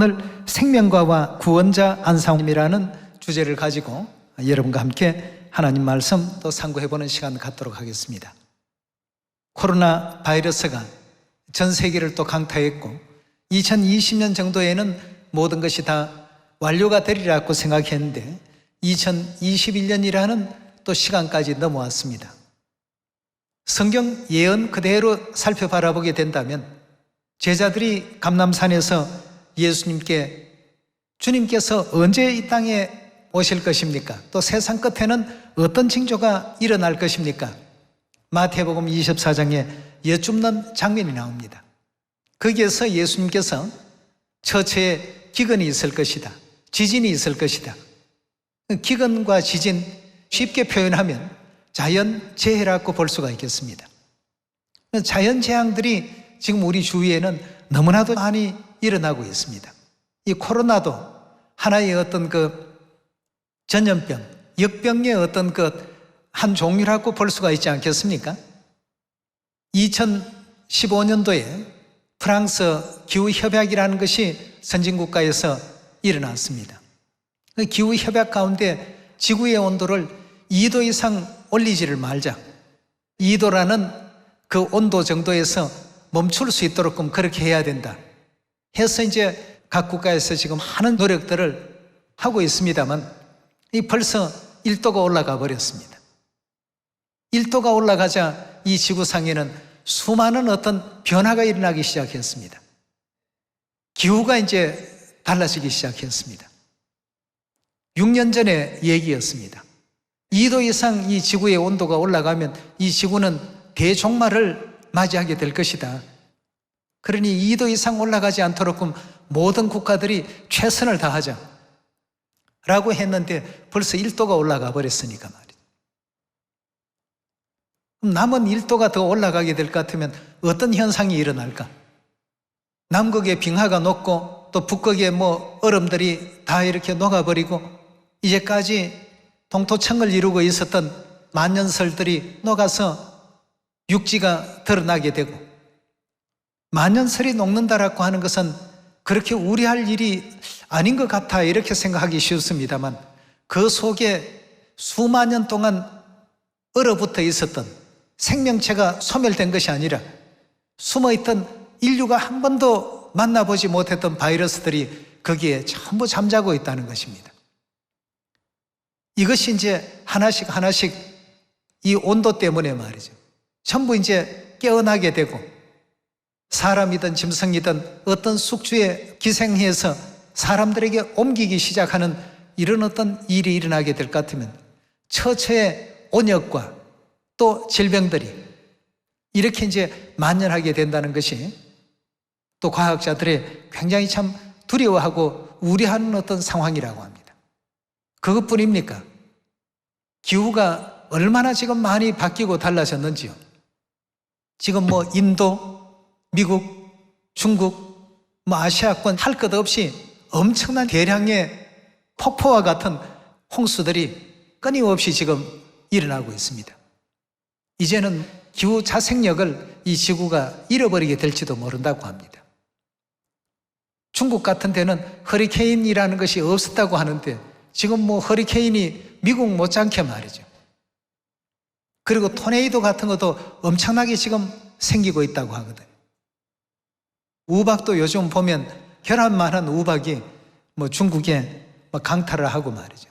오늘 생명과와 구원자 안상님이라는 주제를 가지고 여러분과 함께 하나님 말씀 또 상고해보는 시간 갖도록 하겠습니다. 코로나 바이러스가 전 세계를 또 강타했고 2020년 정도에는 모든 것이 다 완료가 되리라고 생각했는데 2021년이라는 또 시간까지 넘어왔습니다. 성경 예언 그대로 살펴바라보게 된다면 제자들이 감람산에서 예수님께 주님께서 언제 이 땅에 오실 것입니까? 또 세상 끝에는 어떤 징조가 일어날 것입니까? 마태복음 24장에 여쭙는 장면이 나옵니다. 거기에서 예수님께서 처처에 기근이 있을 것이다, 지진이 있을 것이다. 기근과 지진 쉽게 표현하면 자연재해라고 볼 수가 있겠습니다. 자연재앙들이 지금 우리 주위에는 너무나도 많이 일어나고 있습니다. 이 코로나도 하나의 어떤 전염병, 역병의 어떤 한 종류라고 볼 수가 있지 않겠습니까? 2015년도에 프랑스 기후협약이라는 것이 선진국가에서 일어났습니다. 그 기후협약 가운데 지구의 온도를 2도 이상 올리지를 말자, 2도라는 그 온도 정도에서 멈출 수 있도록 그렇게 해야 된다 해서 이제 각 국가에서 지금 많은 노력들을 하고 있습니다만 벌써 1도가 올라가 버렸습니다. 1도가 올라가자 이 지구상에는 수많은 어떤 변화가 일어나기 시작했습니다. 기후가 이제 달라지기 시작했습니다. 6년 전의 얘기였습니다. 2도 이상 이 지구의 온도가 올라가면 이 지구는 대종말을 맞이하게 될 것이다. 그러니 2도 이상 올라가지 않도록 모든 국가들이 최선을 다하자 라고 했는데 벌써 1도가 올라가 버렸으니까 말이죠. 남은 1도가 더 올라가게 될 것 같으면 어떤 현상이 일어날까? 남극의 빙하가 녹고 또 북극의 얼음들이 다 이렇게 녹아버리고 이제까지 동토층을 이루고 있었던 만년설들이 녹아서 육지가 드러나게 되고, 만년설이 녹는다라고 하는 것은 그렇게 우려할 일이 아닌 것 같아 이렇게 생각하기 쉽습니다만 그 속에 수만 년 동안 얼어붙어 있었던 생명체가 소멸된 것이 아니라 숨어있던 인류가 한 번도 만나보지 못했던 바이러스들이 거기에 전부 잠자고 있다는 것입니다. 이것이 이제 하나씩 이 온도 때문에 말이죠. 전부 이제 깨어나게 되고 사람이든 짐승이든 어떤 숙주에 기생해서 사람들에게 옮기기 시작하는 이런 어떤 일이 일어나게 될 것 같으면 처처의 온역과 또 질병들이 이렇게 이제 만연하게 된다는 것이 또 과학자들의 굉장히 참 두려워하고 우려하는 어떤 상황이라고 합니다. 그것뿐입니까? 기후가 얼마나 지금 많이 바뀌고 달라졌는지요. 지금 인도, 미국, 중국, 아시아권 할 것 없이 엄청난 대량의 폭포와 같은 홍수들이 끊임없이 지금 일어나고 있습니다. 이제는 기후 자생력을 이 지구가 잃어버리게 될지도 모른다고 합니다. 중국 같은 데는 허리케인이라는 것이 없었다고 하는데 지금 허리케인이 미국 못지않게 말이죠. 그리고 토네이도 같은 것도 엄청나게 지금 생기고 있다고 하거든요. 우박도 요즘 보면 혈압 많은 우박이 중국에 강타를 하고 말이죠.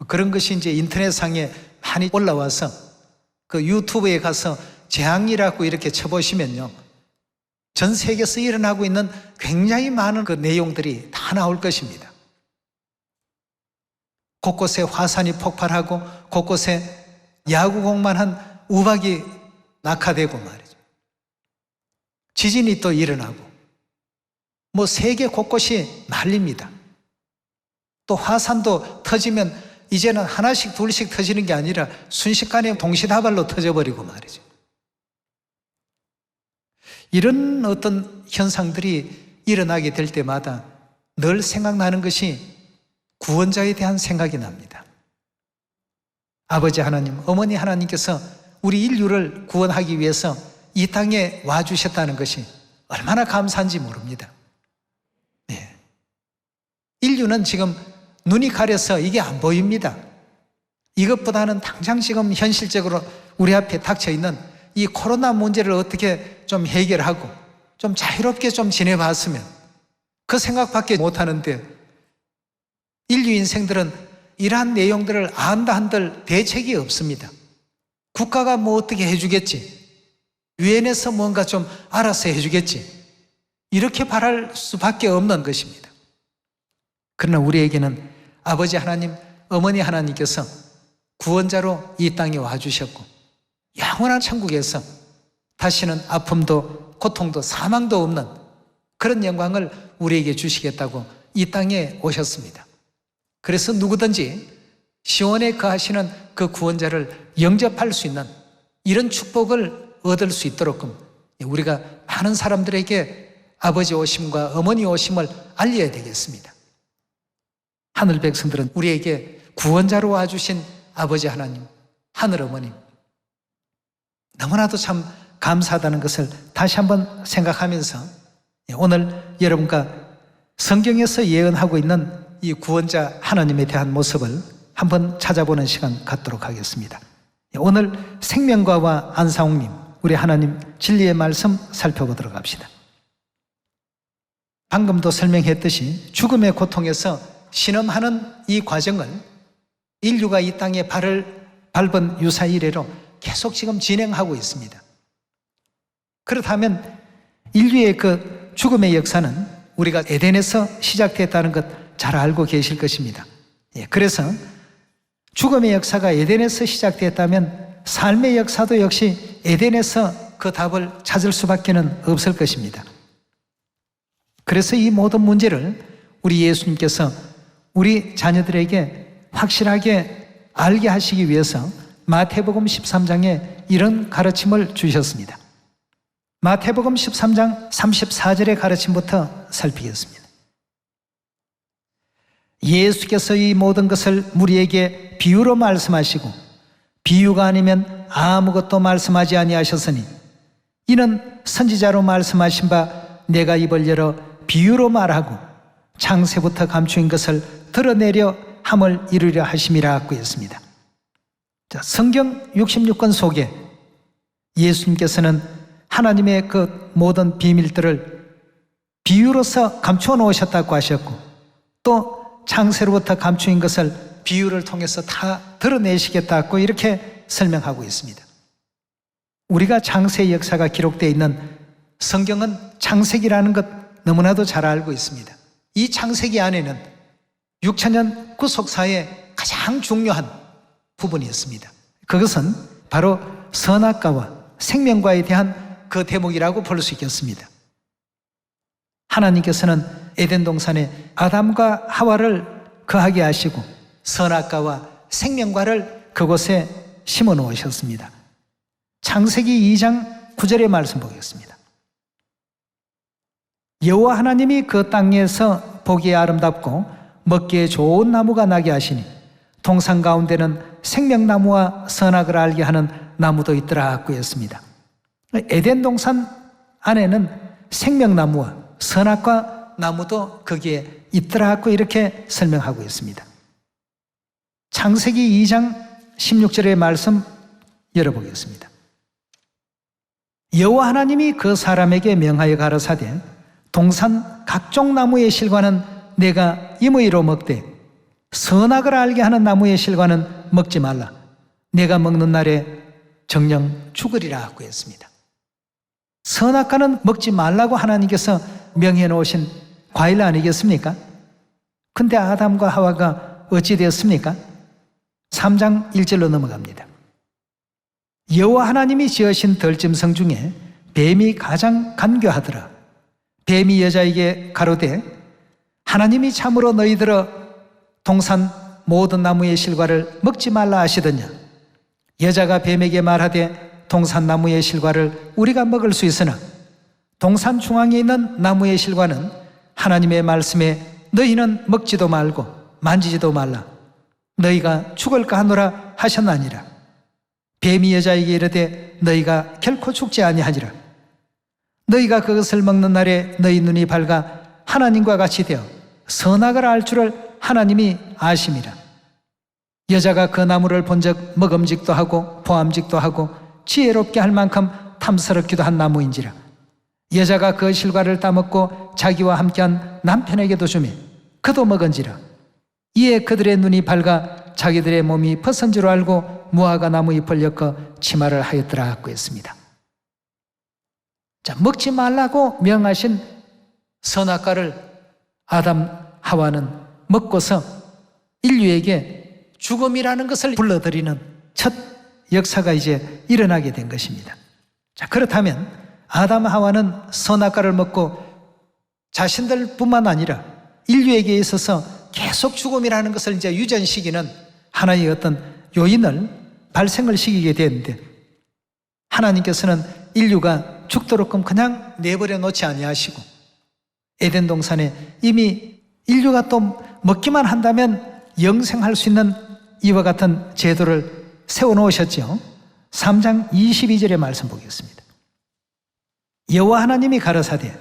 그런 것이 이제 인터넷상에 많이 올라와서 그 유튜브에 가서 재앙이라고 이렇게 쳐보시면요, 전 세계에서 일어나고 있는 굉장히 많은 그 내용들이 다 나올 것입니다. 곳곳에 화산이 폭발하고 곳곳에 야구공만한 우박이 낙하되고 말이죠. 지진이 또 일어나고 세계 곳곳이 난립니다. 또 화산도 터지면 이제는 하나씩 둘씩 터지는 게 아니라 순식간에 동시다발로 터져버리고 말이죠. 이런 어떤 현상들이 일어나게 될 때마다 늘 생각나는 것이 구원자에 대한 생각이 납니다. 아버지 하나님, 어머니 하나님께서 우리 인류를 구원하기 위해서 이 땅에 와주셨다는 것이 얼마나 감사한지 모릅니다. 네. 인류는 지금 눈이 가려서 이게 안 보입니다. 이것보다는 당장 지금 현실적으로 우리 앞에 닥쳐 있는 이 코로나 문제를 어떻게 좀 해결하고 좀 자유롭게 좀 지내봤으면, 그 생각밖에 못하는데 인류 인생들은 이러한 내용들을 안다 한들 대책이 없습니다. 국가가 뭐 어떻게 해주겠지, 유엔에서 뭔가 좀 알아서 해주겠지, 이렇게 바랄 수밖에 없는 것입니다. 그러나 우리에게는 아버지 하나님, 어머니 하나님께서 구원자로 이 땅에 와주셨고 영원한 천국에서 다시는 아픔도 고통도 사망도 없는 그런 영광을 우리에게 주시겠다고 이 땅에 오셨습니다. 그래서 누구든지 시온에 거하시는 그 구원자를 영접할 수 있는 이런 축복을 얻을 수 있도록 우리가 많은 사람들에게 아버지 오심과 어머니 오심을 알려야 되겠습니다. 하늘 백성들은 우리에게 구원자로 와주신 아버지 하나님, 하늘 어머님, 너무나도 참 감사하다는 것을 다시 한번 생각하면서 오늘 여러분과 성경에서 예언하고 있는 이 구원자 하나님에 대한 모습을 한번 찾아보는 시간 갖도록 하겠습니다. 오늘 생명과와 안상욱님, 우리 하나님 진리의 말씀 살펴보도록 합시다. 방금도 설명했듯이 죽음의 고통에서 신음하는 이 과정을 인류가 이 땅에 발을 밟은 유사 이래로 계속 지금 진행하고 있습니다. 그렇다면 인류의 그 죽음의 역사는 우리가 에덴에서 시작됐다는 것 잘 알고 계실 것입니다. 그래서 죽음의 역사가 에덴에서 시작됐다면 삶의 역사도 역시 에덴에서 그 답을 찾을 수밖에 없을 것입니다. 그래서 이 모든 문제를 우리 예수님께서 우리 자녀들에게 확실하게 알게 하시기 위해서 마태복음 13장에 이런 가르침을 주셨습니다. 마태복음 13장 34절의 가르침부터 살피겠습니다. 예수께서 이 모든 것을 무리에게 비유로 말씀하시고 비유가 아니면 아무것도 말씀하지 아니하셨으니 이는 선지자로 말씀하신 바 내가 입을 열어 비유로 말하고 창세부터 감추인 것을 드러내려 함을 이루려 하심이라고 했습니다. 자, 성경 66권 속에 예수님께서는 하나님의 그 모든 비밀들을 비유로서 감추어 놓으셨다고 하셨고 또 창세로부터 감추인 것을 비유를 통해서 다 드러내시겠다고 이렇게 설명하고 있습니다. 우리가 창세의 역사가 기록되어 있는 성경은 창세기라는 것 너무나도 잘 알고 있습니다. 이 창세기 안에는 6천년 구속사의 가장 중요한 부분이 있습니다. 그것은 바로 선악과와 생명과에 대한 그 대목이라고 볼 수 있겠습니다. 하나님께서는 에덴 동산에 아담과 하와를 거하게 하시고 선악과와 생명과를 그곳에 심어 놓으셨습니다. 창세기 2장 9절의 말씀 보겠습니다. 여호와 하나님이 그 땅에서 보기에 아름답고 먹기에 좋은 나무가 나게 하시니 동산 가운데는 생명나무와 선악을 알게 하는 나무도 있더라고 했습니다. 에덴 동산 안에는 생명나무와 선악과 나무도 거기에 있더라고 이렇게 설명하고 있습니다. 창세기 2장 16절의 말씀 열어보겠습니다. 여호와 하나님이 그 사람에게 명하여 가라사대 동산 각종 나무의 실과는 내가 임의로 먹되 선악을 알게 하는 나무의 실과는 먹지 말라. 내가 먹는 날에 정령 죽으리라 하고 했습니다. 선악과는 먹지 말라고 하나님께서 명해 놓으신 과일 아니겠습니까? 근데 아담과 하와가 어찌 되었습니까? 3장 1절로 넘어갑니다. 여호와 하나님이 지으신 들짐승 중에 뱀이 가장 간교하더라. 뱀이 여자에게 가로되 하나님이 참으로 너희들어 동산 모든 나무의 실과를 먹지 말라 하시더냐. 여자가 뱀에게 말하되 동산 나무의 실과를 우리가 먹을 수 있으나 동산 중앙에 있는 나무의 실과는 하나님의 말씀에 너희는 먹지도 말고 만지지도 말라. 너희가 죽을까 하노라 하셨나니라. 뱀이 여자에게 이르되 너희가 결코 죽지 아니하니라. 너희가 그것을 먹는 날에 너희 눈이 밝아 하나님과 같이 되어 선악을 알 줄을 하나님이 아심이라. 여자가 그 나무를 본즉 먹음직도 하고 보암직도 하고 지혜롭게 할 만큼 탐스럽기도 한 나무인지라. 여자가 그 실과를 따먹고 자기와 함께한 남편에게도 주매 그도 먹은지라. 이에 그들의 눈이 밝아 자기들의 몸이 벗은 줄 알고 무화과 나무 잎을 엮어 치마를 하였더라 하고 했습니다. 자, 먹지 말라고 명하신 선악과를 아담 하와는 먹고서 인류에게 죽음이라는 것을 불러들이는 첫 역사가 이제 일어나게 된 것입니다. 자, 그렇다면 아담 하와는 선악과를 먹고 자신들뿐만 아니라 인류에게 있어서 계속 죽음이라는 것을 이제 유전시키는 하나의 어떤 요인을 발생을 시키게 되는데, 하나님께서는 인류가 죽도록끔 그냥 내버려 놓지 아니하시고 에덴 동산에 이미 인류가 또 먹기만 한다면 영생할 수 있는 이와 같은 제도를 세워놓으셨죠. 3장 22절의 말씀 보겠습니다. 여호와 하나님이 가라사대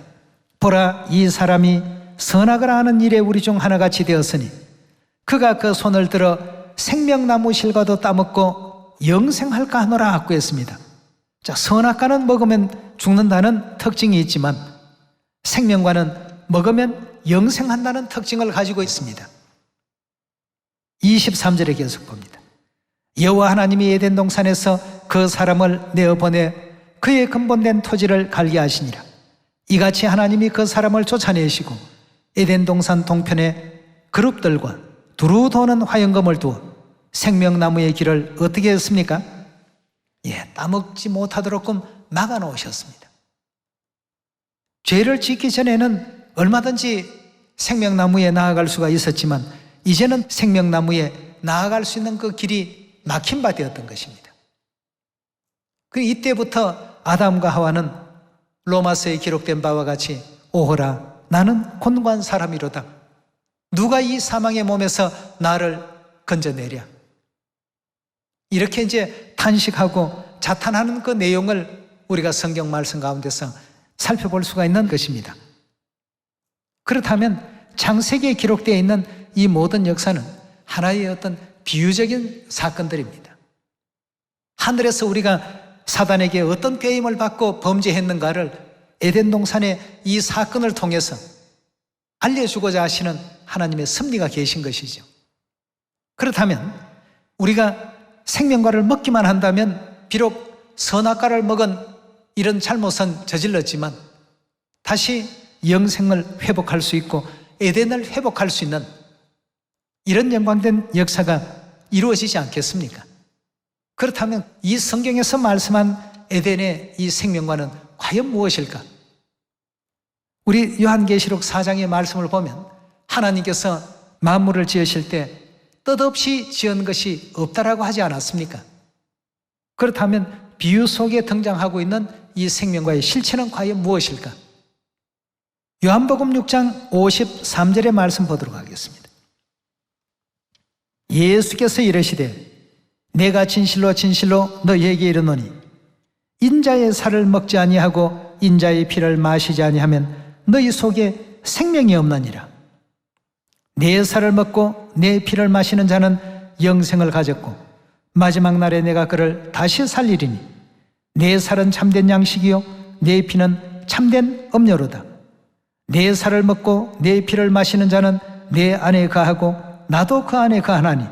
보라, 이 사람이 선악을 아는 일에 우리 중 하나같이 되었으니 그가 그 손을 들어 생명나무 실과도 따먹고 영생할까 하노라 하고 했습니다. 자, 선악과는 먹으면 죽는다는 특징이 있지만 생명과는 먹으면 영생한다는 특징을 가지고 있습니다. 23절에 계속 봅니다. 여호와 하나님이 에덴 동산에서 그 사람을 내어보내 그의 근본된 토지를 갈게 하시니라. 이같이 하나님이 그 사람을 쫓아내시고 에덴 동산 동편에 그룹들과 두루 도는 화영검을 두어 생명나무의 길을 어떻게 했습니까? 따먹지 못하도록끔 막아놓으셨습니다. 죄를 짓기 전에는 얼마든지 생명나무에 나아갈 수가 있었지만 이제는 생명나무에 나아갈 수 있는 그 길이 막힌 바 되었던 것입니다. 이때부터 아담과 하와는 로마서에 기록된 바와 같이 오호라, 나는 곤고한 사람이로다. 누가 이 사망의 몸에서 나를 건져내랴. 이렇게 이제 탄식하고 자탄하는 그 내용을 우리가 성경 말씀 가운데서 살펴볼 수가 있는 것입니다. 그렇다면 창세기에 기록되어 있는 이 모든 역사는 하나의 어떤 비유적인 사건들입니다. 하늘에서 우리가 사단에게 어떤 배임을 받고 범죄했는가를 에덴 동산의 이 사건을 통해서 알려주고자 하시는 하나님의 섭리가 계신 것이죠. 그렇다면 우리가 생명과를 먹기만 한다면 비록 선악과를 먹은 이런 잘못은 저질렀지만 다시 영생을 회복할 수 있고 에덴을 회복할 수 있는 이런 영광된 역사가 이루어지지 않겠습니까? 그렇다면 이 성경에서 말씀한 에덴의 이 생명과는 과연 무엇일까? 우리 요한계시록 4장의 말씀을 보면 하나님께서 만물을 지으실 때 뜻없이 지은 것이 없다라고 하지 않았습니까? 그렇다면 비유 속에 등장하고 있는 이 생명과의 실체는 과연 무엇일까? 요한복음 6장 53절의 말씀 보도록 하겠습니다. 예수께서 이르시되 내가 진실로 진실로 너희에게 이르노니 인자의 살을 먹지 아니하고 인자의 피를 마시지 아니하면 너희 속에 생명이 없느니라. 내 살을 먹고 내 피를 마시는 자는 영생을 가졌고 마지막 날에 내가 그를 다시 살리리니 내 살은 참된 양식이요 내 피는 참된 음료로다. 내 살을 먹고 내 피를 마시는 자는 내 안에 거하고 나도 그 안에 거하나니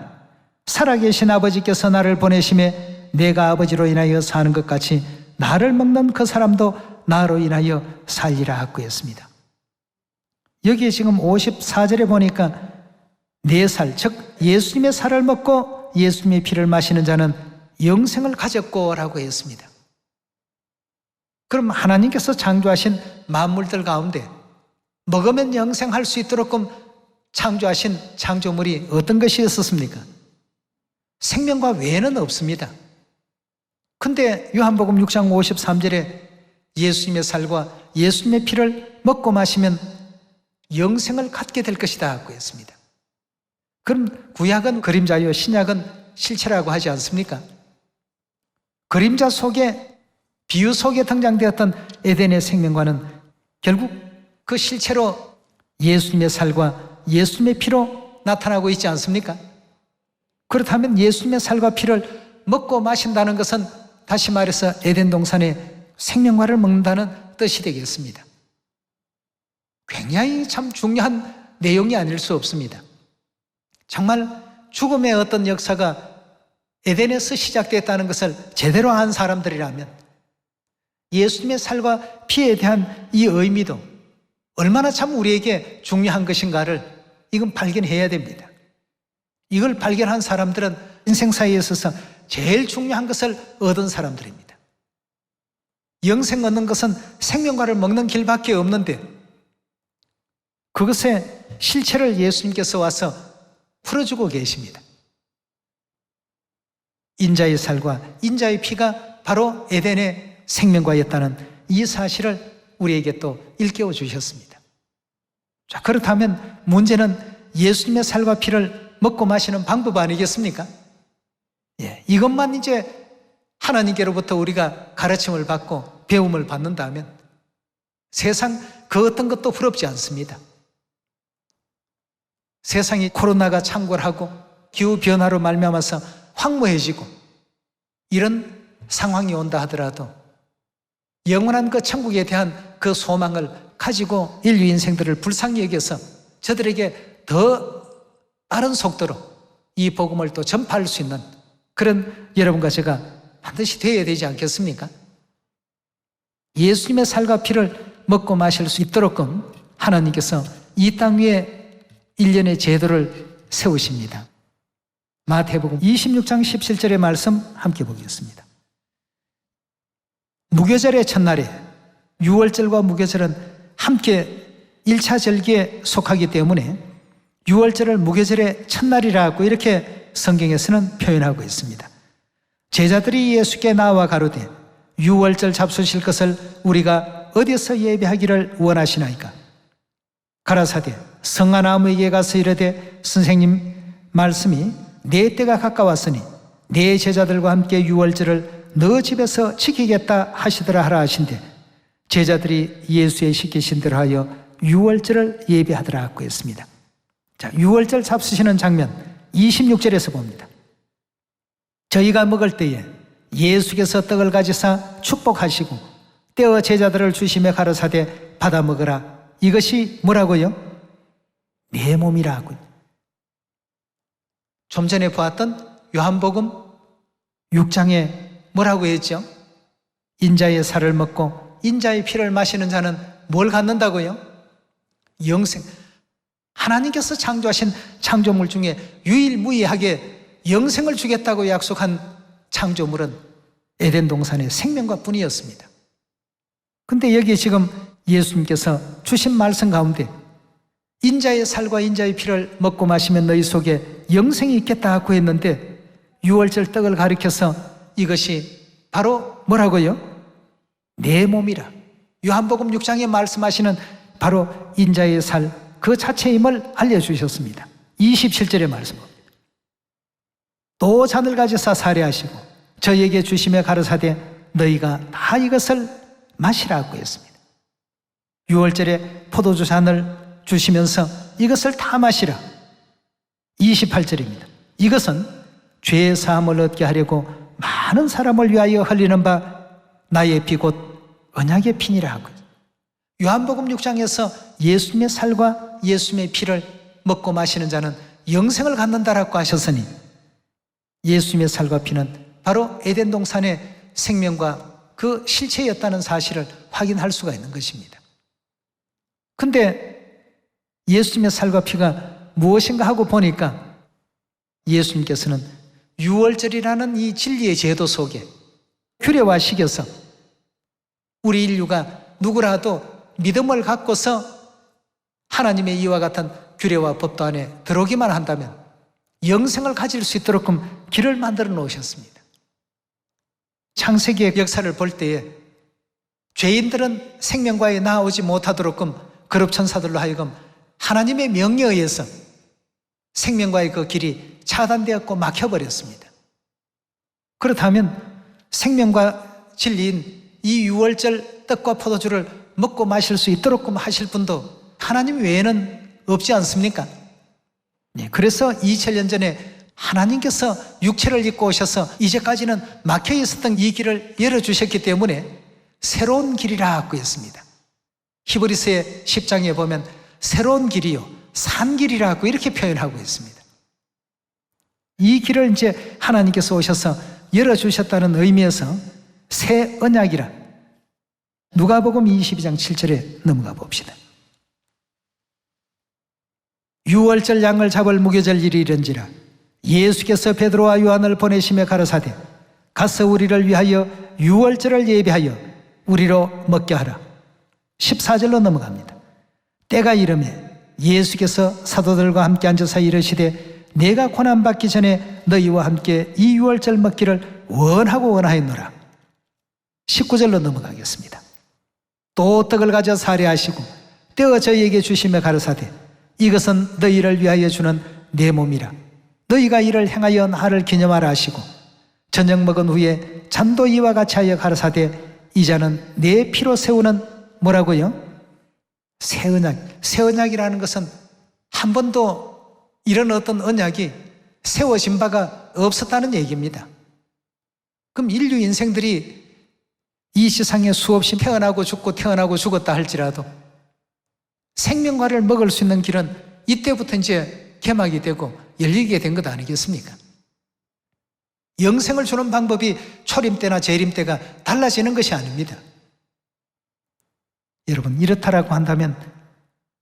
살아계신 아버지께서 나를 보내심에 내가 아버지로 인하여 사는 것 같이 나를 먹는 그 사람도 나로 인하여 살리라 하고 했습니다. 여기에 지금 54절에 보니까 내 살, 즉 예수님의 살을 먹고 예수님의 피를 마시는 자는 영생을 가졌고 라고 했습니다. 그럼 하나님께서 창조하신 만물들 가운데 먹으면 영생할 수 있도록 창조하신 창조물이 어떤 것이 있었습니까? 생명과 외에는 없습니다. 근데 요한복음 6장 53절에 예수님의 살과 예수님의 피를 먹고 마시면 영생을 갖게 될 것이다 하고 했습니다. 그럼 구약은 그림자요 신약은 실체라고 하지 않습니까? 그림자 속에 비유 속에 등장되었던 에덴의 생명과는 결국 그 실체로 예수님의 살과 예수님의 피로 나타나고 있지 않습니까? 그렇다면 예수님의 살과 피를 먹고 마신다는 것은 다시 말해서 에덴 동산의 생명과를 먹는다는 뜻이 되겠습니다. 굉장히 참 중요한 내용이 아닐 수 없습니다. 정말 죽음의 어떤 역사가 에덴에서 시작됐다는 것을 제대로 안 사람들이라면 예수님의 살과 피에 대한 이 의미도 얼마나 참 우리에게 중요한 것인가를 이건 발견해야 됩니다. 이걸 발견한 사람들은 인생사에 있어서 제일 중요한 것을 얻은 사람들입니다. 영생 얻는 것은 생명과를 먹는 길밖에 없는데 그것의 실체를 예수님께서 와서 풀어주고 계십니다. 인자의 살과 인자의 피가 바로 에덴의 생명과였다는 이 사실을 우리에게 또 일깨워 주셨습니다. 자, 그렇다면 문제는 예수님의 살과 피를 먹고 마시는 방법 아니겠습니까? 예, 이것만 이제 하나님께로부터 우리가 가르침을 받고 배움을 받는다면 세상 그 어떤 것도 부럽지 않습니다. 세상이 코로나가 창궐하고 기후변화로 말미암아서 황무해지고 이런 상황이 온다 하더라도 영원한 그 천국에 대한 그 소망을 가지고 인류 인생들을 불쌍히 여겨서 저들에게 더 빠른 속도로 이 복음을 또 전파할 수 있는 그런 여러분과 제가 반드시 되어야 되지 않겠습니까? 예수님의 살과 피를 먹고 마실 수 있도록끔 하나님께서 이 땅 위에 일련의 제도를 세우십니다. 마태복음 26장 17절의 말씀 함께 보겠습니다. 무교절의 첫날에 유월절과 무교절은 함께 1차 절기에 속하기 때문에 유월절을 무교절의 첫날이라고 이렇게 성경에서는 표현하고 있습니다. 제자들이 예수께 나와 가로되 유월절 잡수실 것을 우리가 어디서 예배하기를 원하시나이까? 가라사대 성가나무에게 가서 이르되 선생님 말씀이 내 때가 가까웠으니 내 제자들과 함께 유월절을 너 집에서 지키겠다 하시더라 하라 하신대 제자들이 예수의 시키신 대로 하여 유월절을 예배하더라 하고 했습니다. 자, 유월절 잡수시는 장면 26절에서 봅니다. 저희가 먹을 때에 예수께서 떡을 가지사 축복하시고 떼어 제자들을 주시며 가라사대 받아 먹으라. 이것이 뭐라고요? 내 몸이라고요. 좀 전에 보았던 요한복음 6장에 뭐라고 했죠? 인자의 살을 먹고 인자의 피를 마시는 자는 뭘 갖는다고요? 영생. 하나님께서 창조하신 창조물 중에 유일무이하게 영생을 주겠다고 약속한 창조물은 에덴 동산의 생명과 뿐이었습니다. 근데 여기 지금 예수님께서 주신 말씀 가운데 인자의 살과 인자의 피를 먹고 마시면 너희 속에 영생이 있겠다 하고 했는데 유월절 떡을 가리켜서 이것이 바로 뭐라고요? 내 몸이라. 요한복음 6장에 말씀하시는 바로 인자의 살 그 자체임을 알려주셨습니다. 27절의 말씀입니다. 또 잔을 가지사 살해하시고 저에게 주시며 가르사대 너희가 다 이것을 마시라고 했습니다. 유월절에 포도주 잔을 주시면서 이것을 다 마시라. 28절입니다. 이것은 죄 사함을 얻게 하려고 많은 사람을 위하여 흘리는 바 나의 피 곧 언약의 피니라 하고 요한복음 6장에서 예수님의 살과 예수님의 피를 먹고 마시는 자는 영생을 갖는다라고 하셨으니 예수님의 살과 피는 바로 에덴 동산의 생명과 그 실체였다는 사실을 확인할 수가 있는 것입니다. 근데 예수님의 살과 피가 무엇인가 하고 보니까 예수님께서는 유월절이라는 이 진리의 제도 속에 규례화시켜서 우리 인류가 누구라도 믿음을 갖고서 하나님의 이와 같은 규례와 법도 안에 들어오기만 한다면 영생을 가질 수 있도록 길을 만들어 놓으셨습니다. 창세기의 역사를 볼 때에 죄인들은 생명과에 나아오지 못하도록 거룩천사들로 하여금 하나님의 명령에 의해서 생명과의 그 길이 차단되었고 막혀버렸습니다. 그렇다면 생명과 진리인 이 유월절 떡과 포도주를 먹고 마실 수 있도록 하실 분도 하나님 외에는 없지 않습니까? 네, 그래서 2000년 전에 하나님께서 육체를 입고 오셔서 이제까지는 막혀 있었던 이 길을 열어주셨기 때문에 새로운 길이라고 했습니다. 히브리서의 10장에 보면 새로운 길이요, 산 길이라고 이렇게 표현하고 있습니다. 이 길을 이제 하나님께서 오셔서 열어주셨다는 의미에서 새 언약이라. 누가복음 22장 7절에 넘어가 봅시다. 유월절 양을 잡을 무교절 일이 이른지라 예수께서 베드로와 요한을 보내시며 가라사대 가서 우리를 위하여 유월절을 예비하여 우리로 먹게 하라. 14절로 넘어갑니다. 때가 이르매 예수께서 사도들과 함께 앉아서 이르시되 내가 고난받기 전에 너희와 함께 이 유월절 먹기를 원하고 원하였노라. 19절로 넘어가겠습니다. 또 떡을 가져 사례하시고 떼어 저희에게 주시며 가라사대 이것은 너희를 위하여 주는 내 몸이라. 너희가 이를 행하여 나를 기념하라 하시고 저녁 먹은 후에 잔도 이와 같이 하여 가라사대 이 잔은 내 피로 세우는 뭐라고요? 새 언약. 새 언약이라는 것은 한 번도 이런 어떤 언약이 세워진 바가 없었다는 얘기입니다. 그럼 인류 인생들이 이 세상에 수없이 태어나고 죽고 태어나고 죽었다 할지라도 생명과를 먹을 수 있는 길은 이때부터 이제 개막이 되고 열리게 된 것 아니겠습니까? 영생을 주는 방법이 초림 때나 재림 때가 달라지는 것이 아닙니다. 여러분, 이렇다라고 한다면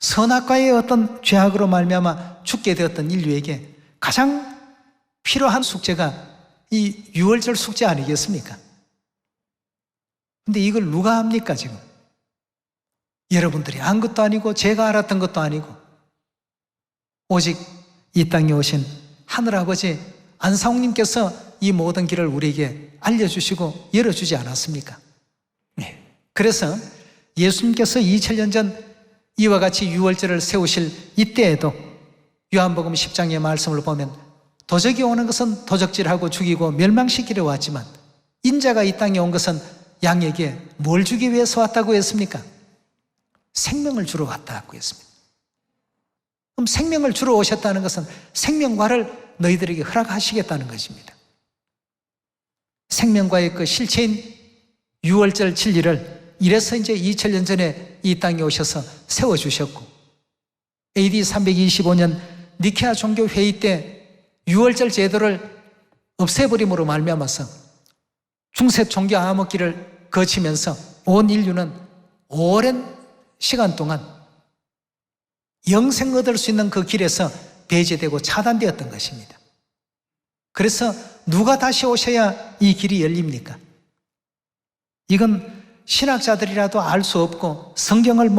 선악과의 어떤 죄악으로 말미암아 죽게 되었던 인류에게 가장 필요한 숙제가 이 유월절 숙제 아니겠습니까? 근데 이걸 누가 합니까 지금? 여러분들이 안 것도 아니고 제가 알았던 것도 아니고 오직 이 땅에 오신 하늘아버지 안상홍님께서 이 모든 길을 우리에게 알려주시고 열어주지 않았습니까? 네. 그래서 예수님께서 2000년 전 이와 같이 유월절을 세우실 이때에도 요한복음 10장의 말씀을 보면 도적이 오는 것은 도적질하고 죽이고 멸망시키려 왔지만 인자가 이 땅에 온 것은 양에게 뭘 주기 위해서 왔다고 했습니까? 생명을 주러 왔다고 했습니다. 그럼 생명을 주러 오셨다는 것은 생명과를 너희들에게 허락하시겠다는 것입니다. 생명과의 그 실체인 유월절 진리를 이래서 이제 2000년 전에 이 땅에 오셔서 세워주셨고 AD 325년 니케아 종교 회의 때 유월절 제도를 없애버림으로 말미암아서 중세 종교 암흑기를 거치면서 온 인류는 오랜 시간 동안 영생 얻을 수 있는 그 길에서 배제되고 차단되었던 것입니다. 그래서 누가 다시 오셔야 이 길이 열립니까? 이건 신학자들이라도 알 수 없고 성경을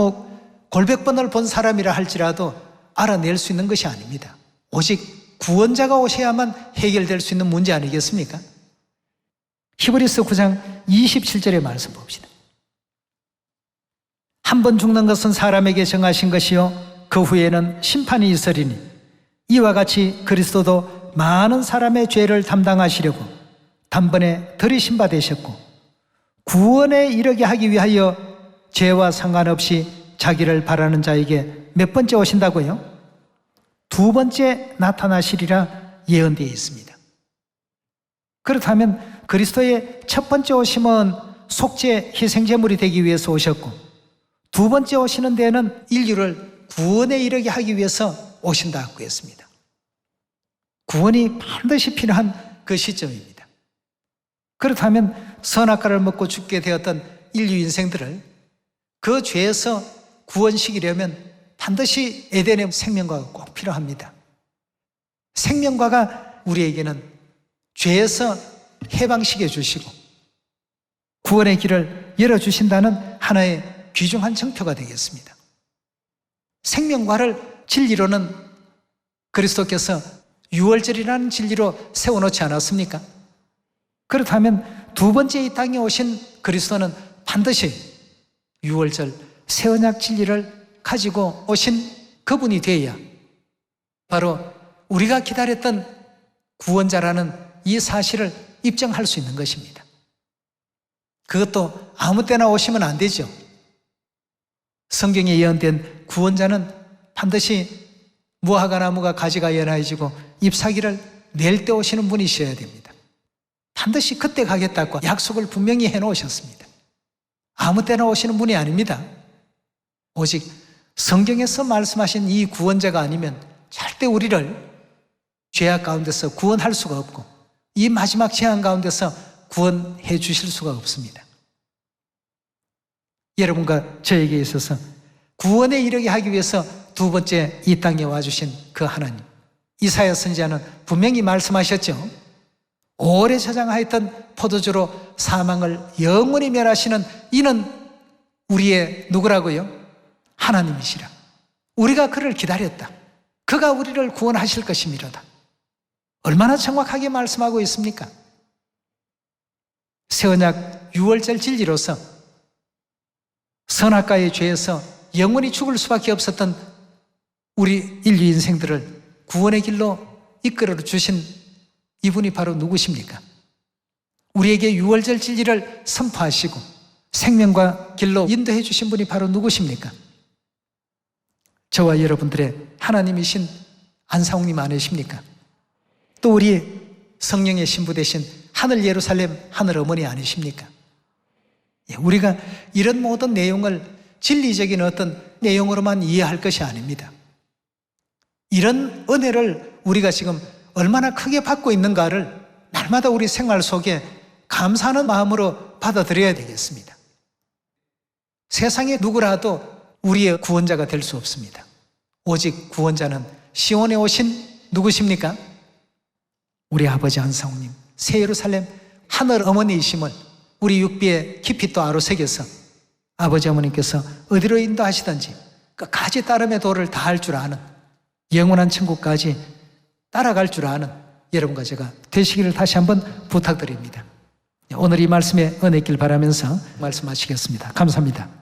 골백 번을 본 사람이라 할지라도 알아낼 수 있는 것이 아닙니다. 오직 구원자가 오셔야만 해결될 수 있는 문제 아니겠습니까? 히브리서 9장 27절의 말씀 봅시다. 한 번 죽는 것은 사람에게 정하신 것이요 그 후에는 심판이 있으리니 이와 같이 그리스도도 많은 사람의 죄를 담당하시려고 단번에 들이신 바 되셨고 구원에 이르게 하기 위하여 죄와 상관없이 자기를 바라는 자에게 몇 번째 오신다고요? 두 번째 나타나시리라 예언되어 있습니다. 그렇다면 그리스도의 첫 번째 오심은 속죄 희생제물이 되기 위해서 오셨고 두 번째 오시는 데에는 인류를 구원에 이르게 하기 위해서 오신다고 했습니다. 구원이 반드시 필요한 그 시점입니다. 그렇다면 선악과를 먹고 죽게 되었던 인류 인생들을 그 죄에서 구원시키려면 반드시 에덴의 생명과가 꼭 필요합니다. 생명과가 우리에게는 죄에서 해방시켜 주시고 구원의 길을 열어주신다는 하나의 귀중한 정표가 되겠습니다. 생명과를 진리로는 그리스도께서 유월절이라는 진리로 세워놓지 않았습니까? 그렇다면 두 번째 이 땅에 오신 그리스도는 반드시 유월절 새 언약 진리를 가지고 오신 그분이 되어야 바로 우리가 기다렸던 구원자라는 이 사실을 입증할 수 있는 것입니다. 그것도 아무 때나 오시면 안 되죠. 성경에 예언된 구원자는 반드시 무화과 나무가 가지가 연하해지고 잎사귀를 낼 때 오시는 분이셔야 됩니다. 반드시 그때 가겠다고 약속을 분명히 해놓으셨습니다. 아무 때나 오시는 분이 아닙니다. 오직 성경에서 말씀하신 이 구원자가 아니면 절대 우리를 죄악 가운데서 구원할 수가 없고 이 마지막 재앙 가운데서 구원해 주실 수가 없습니다. 여러분과 저에게 있어서 구원에 이르게 하기 위해서 두 번째 이 땅에 와주신 그 하나님, 이사야 선지자는 분명히 말씀하셨죠. 오래 저장하였던 포도주로 사망을 영원히 멸하시는 이는 우리의 누구라고요? 하나님이시라. 우리가 그를 기다렸다. 그가 우리를 구원하실 것이미로다. 얼마나 정확하게 말씀하고 있습니까? 새 언약 6월절 진리로서 선악과의 죄에서 영원히 죽을 수밖에 없었던 우리 인류 인생들을 구원의 길로 이끌어 주신 이분이 바로 누구십니까? 우리에게 6월절 진리를 선포하시고 생명과 길로 인도해 주신 분이 바로 누구십니까? 저와 여러분들의 하나님이신 안상홍님 아니십니까? 또 우리 성령의 신부 되신 하늘 예루살렘 하늘 어머니 아니십니까? 우리가 이런 모든 내용을 진리적인 어떤 내용으로만 이해할 것이 아닙니다. 이런 은혜를 우리가 지금 얼마나 크게 받고 있는가를 날마다 우리 생활 속에 감사하는 마음으로 받아들여야 되겠습니다. 세상에 누구라도 우리의 구원자가 될 수 없습니다. 오직 구원자는 시온에 오신 누구십니까? 우리 아버지 안상홍님, 새 예루살렘 하늘 어머니이심을 우리 육비에 깊이 또 아로새겨서 아버지 어머니께서 어디로 인도하시든지 끝까지 따름의 도를 다할 줄 아는, 영원한 천국까지 따라갈 줄 아는 여러분과 제가 되시기를 다시 한번 부탁드립니다. 오늘 이 말씀에 은혜 있길 바라면서 말씀하시겠습니다. 감사합니다.